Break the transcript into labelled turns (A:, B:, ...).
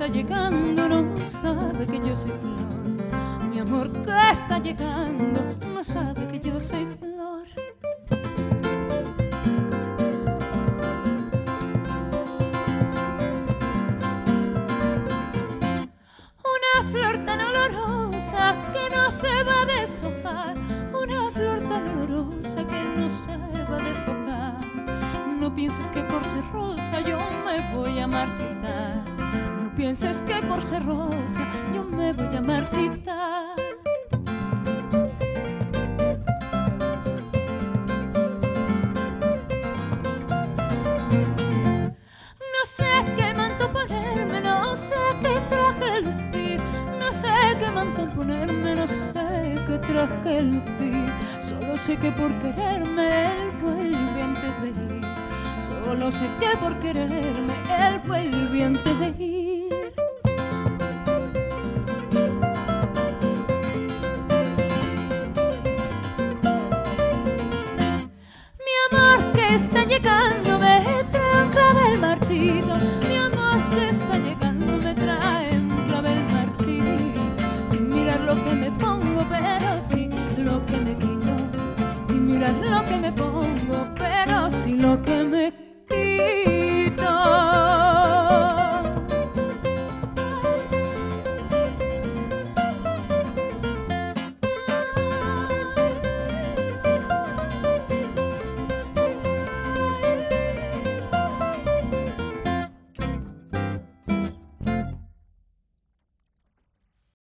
A: llegando no sabe que yo soy flor. Mi amor que está llegando no sabe que yo soy flor. Una flor tan olorosa que no se va a deshojar. Una flor tan olorosa que no se va a deshojar. No pienses que por ser rosa yo me voy a marchitar. No pienses que por ser rosa yo me voy a marchitar. No sé qué manto ponerme, no sé qué traje lucir. No sé qué manto ponerme, no sé qué traje lucir. Solo sé que por quererme él vuelve antes de ir. Solo sé que por quererme él vuelve antes de ir. Mi amor que está llegando me trae un clavel marchito. Mi amor que está llegando me trae un clavel marchito. Sin mirar lo que me pongo, pero sí lo que me quito. Sin mirar lo que me pongo, pero sí lo que